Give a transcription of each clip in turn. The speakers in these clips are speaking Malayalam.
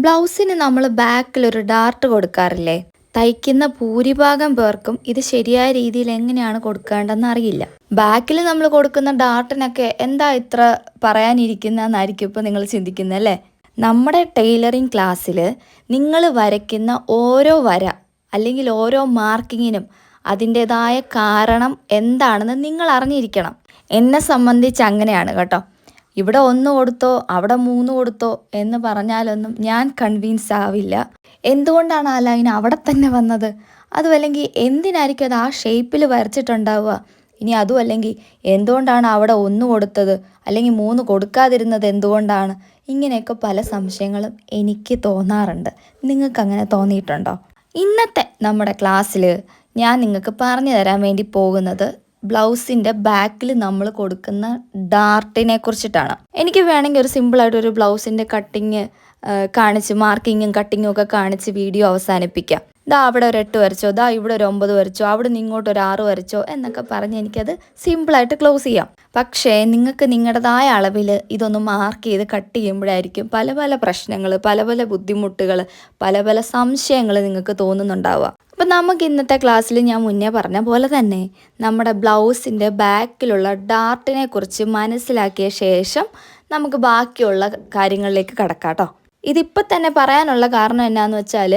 ബ്ലൗസിന് നമ്മൾ ബാക്കിലൊരു ഡാർട്ട് കൊടുക്കാറില്ലേ? തയ്ക്കുന്ന ഭൂരിഭാഗം പേർക്കും ഇത് ശരിയായ രീതിയിൽ എങ്ങനെയാണ് കൊടുക്കേണ്ടതെന്ന് അറിയില്ല. ബാക്കിൽ നമ്മൾ കൊടുക്കുന്ന ഡാർട്ടിനൊക്കെ എന്താ ഇത്ര പറയാനിരിക്കുന്നതെന്നായിരിക്കും ഇപ്പോൾ നിങ്ങൾ ചിന്തിക്കുന്നത് അല്ലേ? നമ്മുടെ ടൈലറിങ് ക്ലാസ്സിൽ നിങ്ങൾ വരയ്ക്കുന്ന ഓരോ വര അല്ലെങ്കിൽ ഓരോ മാർക്കിങ്ങിനും അതിൻ്റെതായ കാരണം എന്താണെന്ന് നിങ്ങൾ അറിഞ്ഞിരിക്കണം. എന്നെ സംബന്ധിച്ച് അങ്ങനെയാണ് കേട്ടോ. ഇവിടെ 1 കൊടുത്തോ അവിടെ 3 കൊടുത്തോ എന്ന് പറഞ്ഞാലൊന്നും ഞാൻ കൺവിൻസ് ആവില്ല. എന്തുകൊണ്ടാണ് ആ ലൈൻ അവിടെ തന്നെ വന്നത്? അതും അല്ലെങ്കിൽ എന്തിനായിരിക്കും അത് ആ ഷേപ്പിൽ വരച്ചിട്ടുണ്ടാവുക? ഇനി അതും അല്ലെങ്കിൽ എന്തുകൊണ്ടാണ് അവിടെ 1 കൊടുത്തത് അല്ലെങ്കിൽ 3 കൊടുക്കാതിരുന്നത് എന്തുകൊണ്ടാണ്? ഇങ്ങനെയൊക്കെ പല സംശയങ്ങളും എനിക്ക് തോന്നാറുണ്ട്. നിങ്ങൾക്ക് അങ്ങനെ തോന്നിയിട്ടുണ്ടോ? ഇന്നത്തെ നമ്മുടെ ക്ലാസ്സിൽ ഞാൻ നിങ്ങൾക്ക് പറഞ്ഞു തരാൻ വേണ്ടി പോകുന്നത് ബ്ലൗസിൻ്റെ ബാക്കിൽ നമ്മൾ കൊടുക്കുന്ന ഡാർട്ടിനെ കുറിച്ചിട്ടാണ്. എനിക്ക് വേണമെങ്കിൽ ഒരു സിമ്പിളായിട്ടൊരു ബ്ലൗസിൻ്റെ കട്ടിങ് കാണിച്ച് മാർക്കിങ്ങും കട്ടിങ്ങും ഒക്കെ കാണിച്ച് വീഡിയോ അവസാനിപ്പിക്കാം. ദാ അവിടെ ഒരു 8 വരച്ചോ, ദാ ഇവിടെ ഒരു 9 വരച്ചോ, അവിടെ നിന്ന് ഇങ്ങോട്ട് ഒരു 6 വരച്ചോ എന്നൊക്കെ പറഞ്ഞ് എനിക്കത് സിമ്പിളായിട്ട് ക്ലോസ് ചെയ്യാം. പക്ഷേ നിങ്ങൾക്ക് നിങ്ങളുടേതായ അളവിൽ ഇതൊന്ന് മാർക്ക് ചെയ്ത് കട്ട് ചെയ്യുമ്പോഴായിരിക്കും പല പല പ്രശ്നങ്ങൾ, പല പല ബുദ്ധിമുട്ടുകൾ, പല പല സംശയങ്ങൾ നിങ്ങൾക്ക് തോന്നുന്നുണ്ടാവുക. അപ്പം നമുക്ക് ഇന്നത്തെ ക്ലാസ്സിൽ ഞാൻ മുന്നേ പറഞ്ഞ പോലെ തന്നെ നമ്മുടെ ബ്ലൗസിൻ്റെ ബാക്കിലുള്ള ഡാർട്ടിനെ കുറിച്ച് മനസ്സിലാക്കിയ ശേഷം നമുക്ക് ബാക്കിയുള്ള കാര്യങ്ങളിലേക്ക് കടക്കാം കേട്ടോ. ഇതിപ്പോൾ തന്നെ പറയാനുള്ള കാരണം എന്നാന്ന് വെച്ചാൽ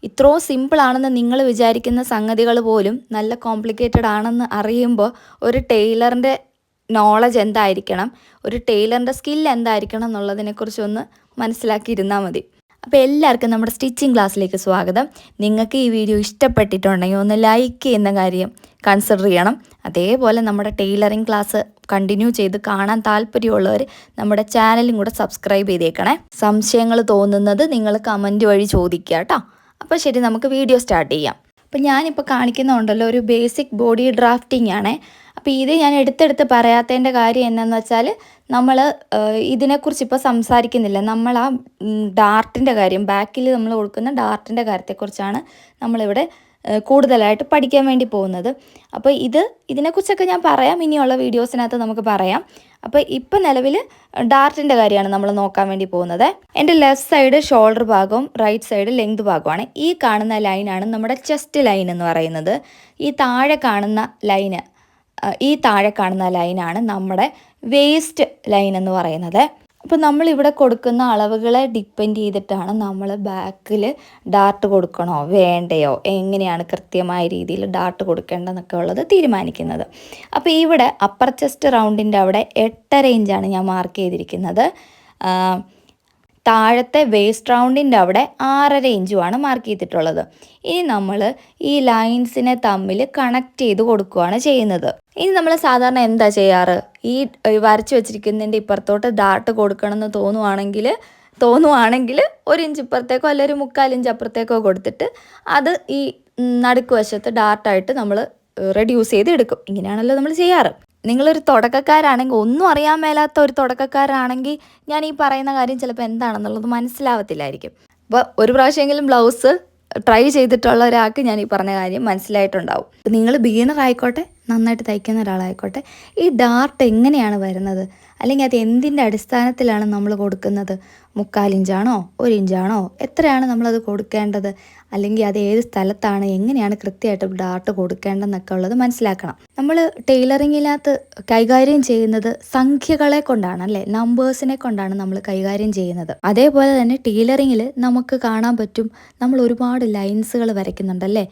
ഇത്രയും സിമ്പിളാണെന്ന് നിങ്ങൾ വിചാരിക്കുന്ന സംഗതികൾ പോലും നല്ല കോംപ്ലിക്കേറ്റഡ് ആണെന്ന് അറിയുമ്പോൾ ഒരു ടൈലറിൻ്റെ നോളജ് എന്തായിരിക്കണം, ഒരു ടൈലറിൻ്റെ സ്കിൽ എന്തായിരിക്കണം എന്നുള്ളതിനെക്കുറിച്ചൊന്ന് മനസ്സിലാക്കിയിരുന്നാൽ മതി. അപ്പോൾ എല്ലാവർക്കും നമ്മുടെ സ്റ്റിച്ചിങ് ക്ലാസ്സിലേക്ക് സ്വാഗതം. നിങ്ങൾക്ക് ഈ വീഡിയോ ഇഷ്ടപ്പെട്ടിട്ടുണ്ടെങ്കിൽ ഒന്ന് ലൈക്ക് ചെയ്യുന്ന കാര്യം കൺസിഡർ ചെയ്യണം. അതേപോലെ നമ്മുടെ ടൈലറിങ് ക്ലാസ് കണ്ടിന്യൂ ചെയ്ത് കാണാൻ താല്പര്യമുള്ളവർ നമ്മുടെ ചാനലും കൂടെ സബ്സ്ക്രൈബ് ചെയ്തേക്കണേ. സംശയങ്ങൾ തോന്നുന്നത് നിങ്ങൾ കമൻറ്റ് വഴി ചോദിക്കുക കേട്ടോ. അപ്പോൾ ശരി, നമുക്ക് വീഡിയോ സ്റ്റാർട്ട് ചെയ്യാം. അപ്പോൾ ഞാനിപ്പോൾ കാണിക്കുന്നുണ്ടല്ലോ ഒരു ബേസിക് ബോഡി ഡ്രാഫ്റ്റിംഗ് ആണേ. അപ്പോൾ ഇത് ഞാൻ എടുത്തെടുത്ത് പറയാത്തതിൻ്റെ കാര്യം എന്താണെന്ന് വെച്ചാൽ നമ്മൾ ഇതിനെക്കുറിച്ച് ഇപ്പോൾ സംസാരിക്കുന്നില്ല. നമ്മൾ ആ ഡാർട്ടിൻ്റെ കാര്യം, ബാക്കിൽ നമ്മൾ കൊടുക്കുന്ന ഡാർട്ടിൻ്റെ കാര്യത്തെക്കുറിച്ചാണ് നമ്മളിവിടെ കൂടുതലായിട്ട് പഠിക്കാൻ വേണ്ടി പോകുന്നത്. അപ്പോൾ ഇതിനെക്കുറിച്ചൊക്കെ ഞാൻ പറയാം, ഇനിയുള്ള വീഡിയോസിനകത്ത് നമുക്ക് പറയാം. അപ്പോൾ ഇപ്പം നിലവിൽ ഡാർട്ടിൻ്റെ കാര്യമാണ് നമ്മൾ നോക്കാൻ വേണ്ടി പോകുന്നത്. എൻ്റെ ലെഫ്റ്റ് സൈഡ് ഷോൾഡർ ഭാഗവും റൈറ്റ് സൈഡ് ലെങ്ത് ഭാഗമാണ്. ഈ കാണുന്ന ലൈനാണ് നമ്മുടെ ചെസ്റ്റ് ലൈൻ എന്ന് പറയുന്നത്. ഈ താഴെ കാണുന്ന ലൈനാണ് നമ്മുടെ വേസ്റ്റ് ലൈൻ എന്ന് പറയുന്നത്. അപ്പോൾ നമ്മളിവിടെ കൊടുക്കുന്ന അളവുകളെ ഡിപ്പെൻഡ് ചെയ്തിട്ടാണ് നമ്മൾ ബാക്കിൽ ഡാർട്ട് കൊടുക്കണോ വേണ്ടയോ, എങ്ങനെയാണ് കൃത്യമായ രീതിയിൽ ഡാർട്ട് കൊടുക്കേണ്ടതെന്നൊക്കെ ഉള്ളത് തീരുമാനിക്കുന്നത്. അപ്പോൾ ഇവിടെ അപ്പർ ചെസ്റ്റ് റൗണ്ടിൻ്റെ അവിടെ 8.5 ഇഞ്ചാണ് ഞാൻ മാർക്ക് ചെയ്തിരിക്കുന്നത്. താഴത്തെ വേസ്റ്റ് റൗണ്ടിൻ്റെ അവിടെ 6.5 ഇഞ്ചുമാണ് മാർക്ക് ചെയ്തിട്ടുള്ളത്. ഇനി നമ്മൾ ഈ ലൈൻസിനെ തമ്മിൽ കണക്ട് ചെയ്ത് കൊടുക്കുകയാണ് ചെയ്യുന്നത്. ഇനി നമ്മൾ സാധാരണ എന്താ ചെയ്യാറ്? ഈ വരച്ച് വെച്ചിരിക്കുന്നതിൻ്റെ ഇപ്പുറത്തോട്ട് ഡാർട്ട് കൊടുക്കണമെന്ന് തോന്നുവാണെങ്കിൽ 1 ഇഞ്ച് ഇപ്പുറത്തേക്കോ അല്ലെങ്കിൽ ഒരു 3/4 ഇഞ്ച് അപ്പുറത്തേക്കോ കൊടുത്തിട്ട് അത് ഈ നടുക്ക് വശത്ത് ഡാർട്ടായിട്ട് നമ്മൾ റെഡ്യൂസ് ചെയ്ത് എടുക്കും. ഇങ്ങനെയാണല്ലോ നമ്മൾ ചെയ്യാറ്. നിങ്ങളൊരു തുടക്കക്കാരാണെങ്കിൽ, ഒന്നും അറിയാൻ മേലാത്ത ഒരു തുടക്കക്കാരാണെങ്കിൽ ഞാൻ ഈ പറയുന്ന കാര്യം ചിലപ്പോൾ എന്താണെന്നുള്ളത് മനസ്സിലാവത്തില്ലായിരിക്കും. അപ്പോൾ ഒരു പ്രാവശ്യമെങ്കിലും ബ്ലൗസ് ട്രൈ ചെയ്തിട്ടുള്ള ഒരാൾക്ക് ഞാൻ ഈ പറഞ്ഞ കാര്യം മനസ്സിലായിട്ടുണ്ടാവും. നിങ്ങൾ ബിഗിനർ ആയിക്കോട്ടെ, നന്നായിട്ട് തയ്ക്കുന്ന ഒരാളായിക്കോട്ടെ, ഈ ഡാർട്ട് എങ്ങനെയാണ് വരുന്നത്, അല്ലെങ്കിൽ അത് എന്തിൻ്റെ അടിസ്ഥാനത്തിലാണ് നമ്മൾ കൊടുക്കുന്നത്? 3/4 ഇഞ്ചാണോ, 1 ഇഞ്ചാണോ, എത്രയാണ് നമ്മളത് കൊടുക്കേണ്ടത്, അല്ലെങ്കിൽ അത് ഏത് സ്ഥലത്താണ്, എങ്ങനെയാണ് കൃത്യമായിട്ട് ഡാർട്ട് കൊടുക്കേണ്ടതെന്നൊക്കെ ഉള്ളത് മനസ്സിലാക്കണം. നമ്മൾ ടൈലറിങ്ങിനകത്ത് കൈകാര്യം ചെയ്യുന്നത് സംഖ്യകളെ കൊണ്ടാണ് അല്ലേ, നമ്പേഴ്സിനെ കൊണ്ടാണ് നമ്മൾ കൈകാര്യം ചെയ്യുന്നത്. അതേപോലെ തന്നെ ടൈലറിങ്ങിൽ നമുക്ക് കാണാൻ പറ്റും, നമ്മൾ ഒരുപാട് ലൈൻസുകൾ വരയ്ക്കുന്നുണ്ടല്ലേ.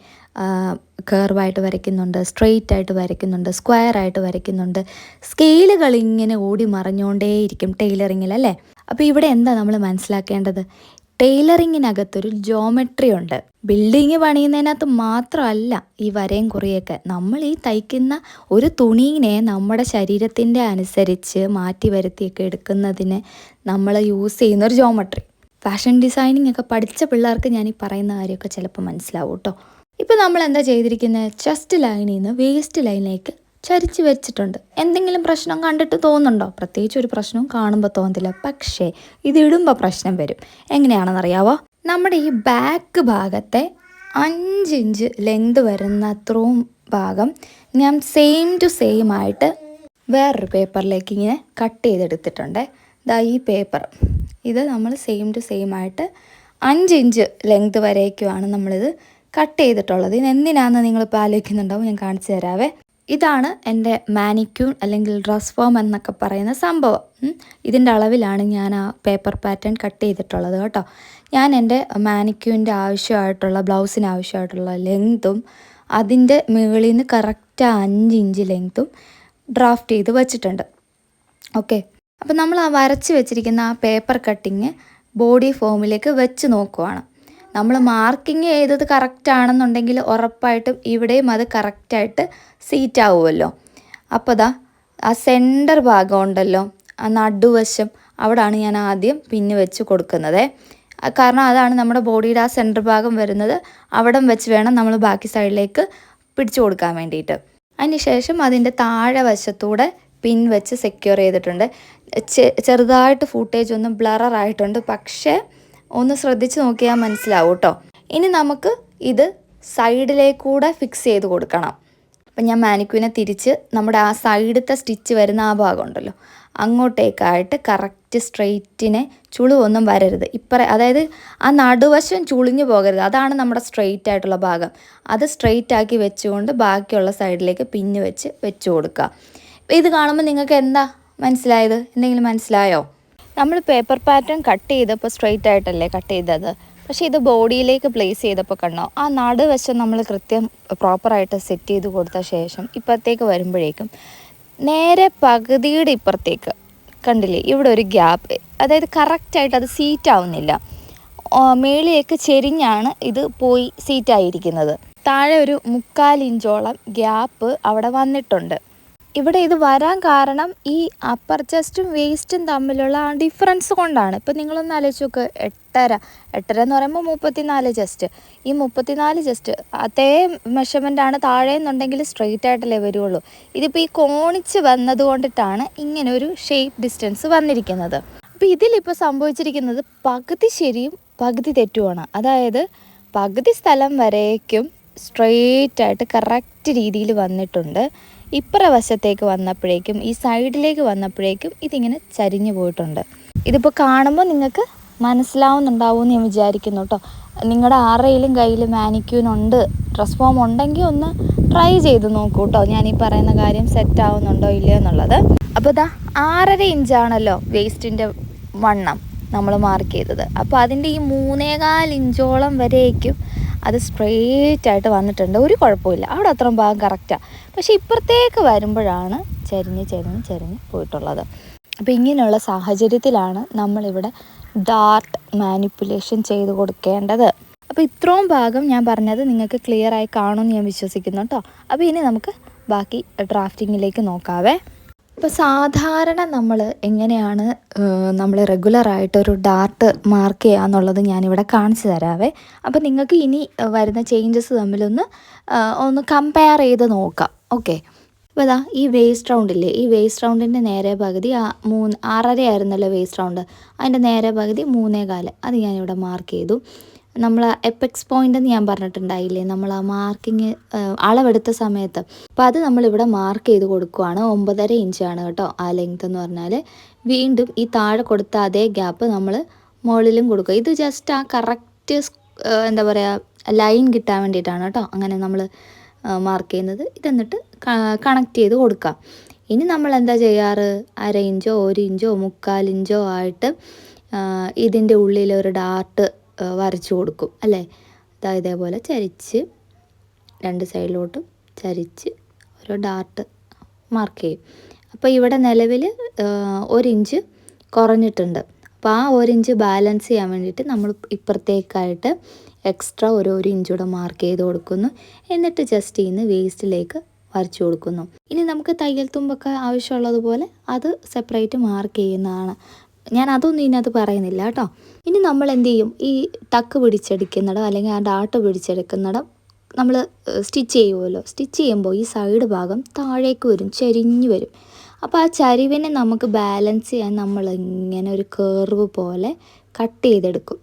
കർവായിട്ട് വരയ്ക്കുന്നുണ്ട്, സ്ട്രെയിറ്റ് ആയിട്ട് വരയ്ക്കുന്നുണ്ട്, സ്ക്വയർ ആയിട്ട് വരയ്ക്കുന്നുണ്ട്. സ്കെയിലുകൾ ഇങ്ങനെ ഓടി മറഞ്ഞുകൊണ്ടേയിരിക്കും ടൈലറിങ്ങിൽ അല്ലേ. അപ്പോൾ ഇവിടെ എന്താ നമ്മൾ മനസ്സിലാക്കേണ്ടത്? ടൈലറിങ്ങിനകത്തൊരു ജോമെട്രി ഉണ്ട്. ബിൽഡിങ് പണിയുന്നതിനകത്ത് മാത്രമല്ല ഈ വരയും കുറിയൊക്കെ. നമ്മൾ ഈ തയ്ക്കുന്ന ഒരു തുണീനെ നമ്മുടെ ശരീരത്തിൻ്റെ അനുസരിച്ച് മാറ്റി വരുത്തിയൊക്കെ എടുക്കുന്നതിന് നമ്മൾ യൂസ് ചെയ്യുന്ന ഒരു ജോമെട്രി. ഫാഷൻ ഡിസൈനിങ് ഒക്കെ പഠിച്ച പിള്ളേർക്ക് ഞാൻ ഈ പറയുന്ന കാര്യമൊക്കെ ചിലപ്പോൾ മനസ്സിലാവും കേട്ടോ. ഇപ്പോൾ നമ്മൾ എന്താ ചെയ്തിരിക്കുന്നത്? ചെസ്റ്റ് ലൈനിൽ നിന്ന് വേസ്റ്റ് ലൈനിലേക്ക് ചരിച്ച് വെച്ചിട്ടുണ്ട്. എന്തെങ്കിലും പ്രശ്നം കണ്ടിട്ട് തോന്നുന്നുണ്ടോ? പ്രത്യേകിച്ച് ഒരു പ്രശ്നവും കാണുമ്പോൾ തോന്നത്തില്ല. പക്ഷേ ഇതിടുമ്പോൾ പ്രശ്നം വരും. എങ്ങനെയാണെന്നറിയാവോ? നമ്മുടെ ഈ ബാക്ക് ഭാഗത്തെ 5 ഇഞ്ച് ലെങ്ത് വരുന്ന അത്രയും ഭാഗം ഞാൻ സെയിം ടു സെയിം ആയിട്ട് വേറൊരു പേപ്പറിലേക്ക് ഇങ്ങനെ കട്ട് ചെയ്തെടുത്തിട്ടുണ്ട്. ദാ ഈ പേപ്പർ, ഇത് നമ്മൾ സെയിം ടു സെയിം ആയിട്ട് 5 ഇഞ്ച് ലെങ്ത് വരേക്കുമാണ് നമ്മളിത് കട്ട് ചെയ്തിട്ടുള്ളത്. ഇത് എന്തിനാണെന്ന് നിങ്ങളിപ്പോൾ ആലോചിക്കുന്നുണ്ടാവും, ഞാൻ കാണിച്ചു തരാവേ. ഇതാണ് എൻ്റെ മാനിക്യൂൺ അല്ലെങ്കിൽ ഡ്രസ് ഫോം എന്നൊക്കെ പറയുന്ന സംഭവം. ഇതിൻ്റെ അളവിലാണ് ഞാൻ ആ പേപ്പർ പാറ്റേൺ കട്ട് ചെയ്തിട്ടുള്ളത് കേട്ടോ. ഞാൻ എൻ്റെ മാനിക്യൂൻ്റെ ആവശ്യമായിട്ടുള്ള ബ്ലൗസിന് ആവശ്യമായിട്ടുള്ള ലെങ്ത്തും അതിൻ്റെ മുകളിൽ നിന്ന് കറക്റ്റ് 5 ഇഞ്ച് ലെങ്ത്തും ഡ്രാഫ്റ്റ് ചെയ്ത് വച്ചിട്ടുണ്ട്. ഓക്കെ, അപ്പോൾ നമ്മൾ ആ വരച്ച് വെച്ചിരിക്കുന്ന ആ പേപ്പർ കട്ടിങ് ബോഡി ഫോമിലേക്ക് വെച്ച് നോക്കുവാണ്. നമ്മൾ മാർക്കിങ് ചെയ്തത് കറക്റ്റ് ആണെന്നുണ്ടെങ്കിൽ ഉറപ്പായിട്ടും ഇവിടെയും അത് കറക്റ്റായിട്ട് സീറ്റ് ആവുമല്ലോ. അപ്പോൾ ദാ ആ സെൻറ്റർ ഭാഗം ഉണ്ടല്ലോ, ആ നടുവശം, അവിടാണ് ഞാൻ ആദ്യം പിന്ന് വെച്ച് കൊടുക്കുന്നത്. കാരണം അതാണ് നമ്മുടെ ബോഡിയുടെ ആ സെൻറ്റർ ഭാഗം വരുന്നത്. അവിടം വെച്ച് വേണം നമ്മൾ ബാക്കി സൈഡിലേക്ക് പിടിച്ചു കൊടുക്കാൻ വേണ്ടിയിട്ട്. അതിന് ശേഷം അതിൻ്റെ താഴെ വശത്തൂടെ പിൻ വെച്ച് സെക്യൂർ ചെയ്തിട്ടുണ്ട്. ചെറുതായിട്ട് ഫൂട്ടേജ് ഒന്ന് ബ്ലറായിട്ടുണ്ട്, പക്ഷേ ഒന്ന് ശ്രദ്ധിച്ച് നോക്കിയാൽ മനസ്സിലാവും കേട്ടോ. ഇനി നമുക്ക് ഇത് സൈഡിലേക്കൂടെ ഫിക്സ് ചെയ്ത് കൊടുക്കണം. അപ്പം ഞാൻ മാനിക്യൂനെ തിരിച്ച് നമ്മുടെ ആ സൈഡത്തെ സ്റ്റിച്ച് വരുന്ന ആ ഭാഗം ഉണ്ടല്ലോ, അങ്ങോട്ടേക്കായിട്ട് കറക്റ്റ് സ്ട്രെയിറ്റിനെ ചുളിവൊന്നും വരരുത്. അതായത് ആ നടുവശം ചുളിഞ്ഞു പോകരുത്. അതാണ് നമ്മുടെ സ്ട്രെയിറ്റ് ആയിട്ടുള്ള ഭാഗം. അത് സ്ട്രെയിറ്റ് ആക്കി വെച്ചുകൊണ്ട് ബാക്കിയുള്ള സൈഡിലേക്ക് പിന്ന് വെച്ച് കൊടുക്കുക. ഇത് കാണുമ്പോൾ നിങ്ങൾക്ക് എന്താ മനസ്സിലായത്? എന്തെങ്കിലും മനസ്സിലായോ? നമ്മൾ പേപ്പർ പാറ്റേൺ കട്ട് ചെയ്തപ്പോൾ സ്ട്രെയിറ്റ് ആയിട്ടല്ലേ കട്ട് ചെയ്തത്, പക്ഷേ ഇത് ബോഡിയിലേക്ക് പ്ലേസ് ചെയ്തപ്പോൾ കണ്ടോ, ആ നടുവശം നമ്മൾ കൃത്യം പ്രോപ്പറായിട്ട് സെറ്റ് ചെയ്ത് കൊടുത്ത ശേഷം ഇപ്പുറത്തേക്ക് വരുമ്പോഴേക്കും നേരെ പകുതിയുടെ ഇപ്പുറത്തേക്ക് കണ്ടില്ലേ, ഇവിടെ ഒരു ഗ്യാപ്പ്, അതായത് കറക്റ്റായിട്ട് അത് സീറ്റ് ആവുന്നില്ല. മേളിലേക്ക് ചെരിഞ്ഞാണ് ഇത് പോയി സീറ്റായിരിക്കുന്നത്. താഴെ ഒരു 3/4 ഇഞ്ചോളം ഗ്യാപ്പ് അവിടെ വന്നിട്ടുണ്ട്. ഇവിടെ ഇത് വരാൻ കാരണം ഈ അപ്പർ ചെസ്റ്റും വേസ്റ്റും തമ്മിലുള്ള ആ ഡിഫറൻസ് കൊണ്ടാണ്. ഇപ്പം നിങ്ങളൊന്ന് ആലോചിച്ച് നോക്ക്, 8.5 എന്ന് പറയുമ്പോൾ 34 ചെസ്റ്റ്. ഈ 34 ചെസ്റ്റ് അതേ മെഷർമെൻ്റാണ് താഴെ എന്നുണ്ടെങ്കിൽ സ്ട്രെയിറ്റ് ആയിട്ടല്ലേ വരുള്ളൂ. ഇതിപ്പോൾ ഈ കോണിച്ച് വന്നത് കൊണ്ടിട്ടാണ് ഇങ്ങനെ ഒരു ഷേപ്പ് ഡിസ്റ്റൻസ് വന്നിരിക്കുന്നത്. അപ്പോൾ ഇതിലിപ്പോൾ സംഭവിച്ചിരിക്കുന്നത് പകുതി ശരിയും പകുതി തെറ്റുമാണ്. അതായത് പകുതി സ്ഥലം വരേക്കും സ്ട്രെയിറ്റ് ആയിട്ട് കറക്റ്റ് രീതിയിൽ വന്നിട്ടുണ്ട്. ഇപ്പുറ വശത്തേക്ക് വന്നപ്പോഴേക്കും ഈ സൈഡിലേക്ക് വന്നപ്പോഴേക്കും ഇതിങ്ങനെ ചരിഞ്ഞു പോയിട്ടുണ്ട്. ഇതിപ്പോൾ കാണുമ്പോൾ നിങ്ങൾക്ക് മനസ്സിലാവുന്നുണ്ടാവുമെന്ന് ഞാൻ വിചാരിക്കുന്നു കേട്ടോ. നിങ്ങളുടെ ആരുടെയും കയ്യിൽ മാനിക്യൂനുണ്ട്, ഡ്രസ് ഫോം ഉണ്ടെങ്കിൽ ഒന്ന് ട്രൈ ചെയ്ത് നോക്കൂ കേട്ടോ, ഞാൻ ഈ പറയുന്ന കാര്യം സെറ്റ് ആവുന്നുണ്ടോ ഇല്ലയോ എന്നുള്ളത്. അപ്പോൾ ഇതാ 6.5 ഇഞ്ചാണല്ലോ വേസ്റ്റിൻ്റെ വണ്ണം നമ്മൾ മാർക്ക് ചെയ്തത്. അപ്പോൾ അതിൻ്റെ ഈ 3.25 ഇഞ്ചോളം വരേക്കും അത് സ്ട്രെയിറ്റ് ആയിട്ട് വന്നിട്ടുണ്ട്. ഒരു കുഴപ്പമില്ല, അവിടെ അത്രയും ഭാഗം കറക്റ്റാണ്. പക്ഷേ ഇപ്പുറത്തേക്ക് വരുമ്പോഴാണ് ചരിഞ്ഞ് പോയിട്ടുള്ളത്. അപ്പോൾ ഇങ്ങനെയുള്ള സാഹചര്യത്തിലാണ് നമ്മളിവിടെ ഡാർട്ട് മാനിപ്പുലേഷൻ ചെയ്ത് കൊടുക്കേണ്ടത്. അപ്പോൾ ഇത്രയും ഭാഗം ഞാൻ പറഞ്ഞത് നിങ്ങൾക്ക് ക്ലിയർ ആയി കാണുമെന്ന് ഞാൻ വിശ്വസിക്കുന്നു കേട്ടോ. അപ്പോൾ ഇനി നമുക്ക് ബാക്കി ഡ്രാഫ്റ്റിങ്ങിലേക്ക് നോക്കാവേ. ഇപ്പോൾ സാധാരണ നമ്മൾ എങ്ങനെയാണ് നമ്മൾ റെഗുലറായിട്ടൊരു ഡാർട്ട് മാർക്ക് ചെയ്യുക എന്നുള്ളത് ഞാനിവിടെ കാണിച്ചു തരാവേ. അപ്പോൾ നിങ്ങൾക്ക് ഇനി വരുന്ന ചേഞ്ചസ് ഒന്ന് കമ്പയർ ചെയ്ത് നോക്കാം. ഓക്കെ, അപ്പോൾ ഇതാ ഈ വേസ്റ്റ് റൗണ്ടില്ലേ, ഈ വേസ്റ്റ് റൗണ്ടിൻ്റെ നേരെ പകുതി 6.5 ആയിരുന്നല്ലോ വേസ്റ്റ് റൗണ്ട്, അതിൻ്റെ നേരെ പകുതി 3.25 അത് ഞാനിവിടെ മാർക്ക് ചെയ്തു. നമ്മൾ എപ്പെക്സ് പോയിൻ്റ് എന്ന് ഞാൻ പറഞ്ഞിട്ടുണ്ടായില്ലേ, നമ്മൾ ആ മാർക്കിങ് അളവെടുത്ത സമയത്ത്, അപ്പോൾ അത് നമ്മളിവിടെ മാർക്ക് ചെയ്ത് കൊടുക്കുവാണ്. 9.5 ഇഞ്ചാണ് കേട്ടോ ആ ലെങ്ത് എന്ന് പറഞ്ഞാൽ. വീണ്ടും ഈ താഴെ കൊടുത്ത അതേ ഗ്യാപ്പ് നമ്മൾ മുകളിലും കൊടുക്കുക. ഇത് ജസ്റ്റ് ആ കറക്റ്റ് എന്താ പറയുക ലൈൻ കിട്ടാൻ വേണ്ടിയിട്ടാണ് കേട്ടോ അങ്ങനെ നമ്മൾ മാർക്ക് ചെയ്യുന്നത്. ഇതെന്നിട്ട് കണക്ട് ചെയ്ത് കൊടുക്കാം. ഇനി നമ്മൾ എന്താ ചെയ്യാറ്, 1/2 ഇഞ്ചോ 1 ഇഞ്ചോ 3/4 ഇഞ്ചോ ആയിട്ട് ഇതിൻ്റെ ഉള്ളിലൊരു ഡാർട്ട് വരച്ചു കൊടുക്കും അല്ലേ. ഇതേപോലെ ചരിച്ച് 2 സൈഡിലോട്ടും ചരിച്ച് ഒരു ഡാർട്ട് മാർക്ക് ചെയ്യും. അപ്പോൾ ഇവിടെ നിലവിൽ 1 ഇഞ്ച് കുറഞ്ഞിട്ടുണ്ട്. അപ്പോൾ ആ 1 ഇഞ്ച് ബാലൻസ് ചെയ്യാൻ വേണ്ടിയിട്ട് നമ്മൾ ഇപ്പുറത്തേക്കായിട്ട് എക്സ്ട്രാ 1 ഇഞ്ചൂടെ മാർക്ക് ചെയ്ത് കൊടുക്കുന്നു. എന്നിട്ട് ജസ്റ്റ് ഇന്ന് വേസ്റ്റിലേക്ക് വരച്ചു കൊടുക്കുന്നു. ഇനി നമുക്ക് തയ്യൽ തുമ്പൊക്കെ ആവശ്യമുള്ളതുപോലെ അത് സെപ്പറേറ്റ് മാർക്ക് ചെയ്യുന്നതാണ്. ഞാൻ അതൊന്നും ഇതിനകത്ത് പറയുന്നില്ല കേട്ടോ. ഇനി നമ്മൾ എന്ത് ചെയ്യും, ഈ ടക്ക് പിടിച്ചെടുക്കുന്നിടം അല്ലെങ്കിൽ ആ ഡാർട്ട് പിടിച്ചെടുക്കുന്നിടം നമ്മൾ സ്റ്റിച്ച് ചെയ്യുമല്ലോ. സ്റ്റിച്ച് ചെയ്യുമ്പോൾ ഈ സൈഡ് ഭാഗം താഴേക്ക് വരും, ചരിഞ്ഞ് വരും. അപ്പോൾ ആ ചരിവിനെ നമുക്ക് ബാലൻസ് ചെയ്യാൻ നമ്മൾ ഇങ്ങനെ ഒരു കേർവ് പോലെ കട്ട് ചെയ്തെടുക്കും.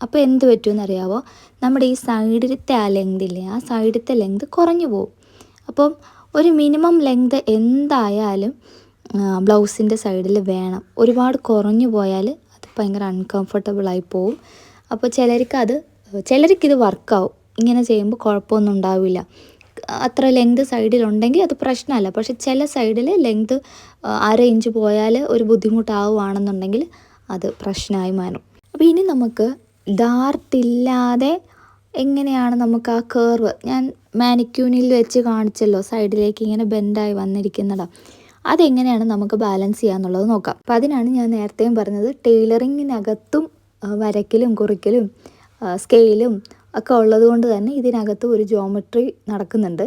അപ്പോൾ എന്ത് പറ്റുമെന്നറിയാവോ, നമ്മുടെ ഈ സൈഡിലത്തെ ആ ലെങ്തില്ലേ, ആ സൈഡിലത്തെ ലെങ്ത് കുറഞ്ഞു പോകും. അപ്പം ഒരു മിനിമം ലെങ്ത് എന്തായാലും ബ്ലൗസിൻ്റെ സൈഡിൽ വേണം. ഒരുപാട് കുറഞ്ഞു പോയാൽ അത് ഭയങ്കര അൺകംഫർട്ടബിളായി പോവും. അപ്പോൾ ചിലർക്കിത് വർക്കാവും. ഇങ്ങനെ ചെയ്യുമ്പോൾ കുഴപ്പമൊന്നും ഉണ്ടാവില്ല. അത്ര ലെങ്ത് സൈഡിലുണ്ടെങ്കിൽ അത് പ്രശ്നമല്ല. പക്ഷെ ചില സൈഡിൽ ലെങ്ത് 1/2 ഇഞ്ച് പോയാൽ ഒരു ബുദ്ധിമുട്ടാവുകയാണെന്നുണ്ടെങ്കിൽ അത് പ്രശ്നമായി മാറും. അപ്പോൾ ഇനി നമുക്ക് ഡാർട്ടില്ലാതെ എങ്ങനെയാണ് നമുക്ക് ആ കേർവ്, ഞാൻ മാനിക്യൂനിൽ വെച്ച് കാണിച്ചല്ലോ സൈഡിലേക്ക് ഇങ്ങനെ ബെൻഡായി വന്നിരിക്കുന്നതാണ്, അതെങ്ങനെയാണ് നമുക്ക് ബാലൻസ് ചെയ്യാന്നുള്ളത് നോക്കാം. അപ്പോൾ അതിനാണ് ഞാൻ നേരത്തെയും പറഞ്ഞത്, ടൈലറിങ്ങിനകത്തും വരയ്ക്കലും കുറിക്കലും സ്കെയിലും ഒക്കെ ഉള്ളത് കൊണ്ട് തന്നെ ഇതിനകത്ത് ഒരു ജോമെട്രി നടക്കുന്നുണ്ട്.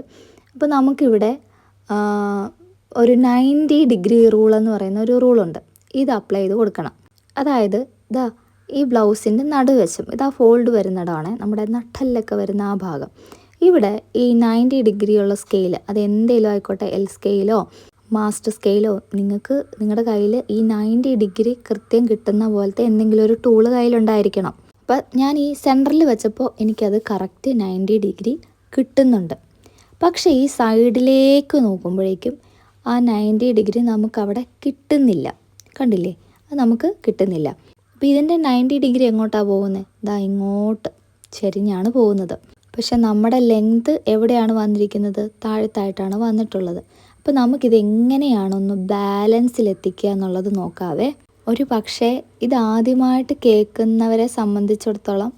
അപ്പോൾ നമുക്കിവിടെ ഒരു 90 ഡിഗ്രി റൂൾ എന്ന് പറയുന്ന ഒരു റൂളുണ്ട്. ഇത് അപ്ലൈ ചെയ്ത് കൊടുക്കണം. അതായത് ഇതാ ഈ ബ്ലൗസിൻ്റെ നടുവശം, ഇതാ ഫോൾഡ് വരുന്നിടമാണ് നമ്മുടെ നട്ടല്ലൊക്കെ വരുന്ന ആ ഭാഗം. ഇവിടെ ഈ 90 ഡിഗ്രി ഉള്ള സ്കെയിൽ, അത് എന്തേലും ആയിക്കോട്ടെ, എൽ സ്കെയിലോ മാസ്റ്റർ സ്കെയിലോ, നിങ്ങൾക്ക് നിങ്ങളുടെ കയ്യിൽ ഈ 90 ഡിഗ്രി കൃത്യം കിട്ടുന്ന പോലത്തെ എന്തെങ്കിലും ഒരു ടൂള് കയ്യിലുണ്ടായിരിക്കണം. അപ്പോൾ ഞാൻ ഈ സെൻറ്ററിൽ വെച്ചപ്പോൾ എനിക്കത് കറക്റ്റ് 90 ഡിഗ്രി കിട്ടുന്നുണ്ട്. പക്ഷേ ഈ സൈഡിലേക്ക് നോക്കുമ്പോഴേക്കും ആ 90 ഡിഗ്രി നമുക്കവിടെ കിട്ടുന്നില്ല. കണ്ടില്ലേ, അത് നമുക്ക് കിട്ടുന്നില്ല. അപ്പോൾ ഇതിൻ്റെ 90 ഡിഗ്രി എങ്ങോട്ടാണ് പോകുന്നത്? ഇതാ ഇങ്ങോട്ട് ചെരിഞ്ഞാണ് പോകുന്നത്. പക്ഷെ നമ്മുടെ ലെങ്ത് എവിടെയാണ് വന്നിരിക്കുന്നത്? താഴത്തായിട്ടാണ് വന്നിട്ടുള്ളത്. അപ്പോൾ നമുക്കിത് എങ്ങനെയാണൊന്ന് ബാലൻസിലെത്തിക്കുക എന്നുള്ളത് നോക്കാവേ. ഒരു പക്ഷേ ഇതാദ്യമായിട്ട് കേൾക്കുന്നവരെ സംബന്ധിച്ചിടത്തോളം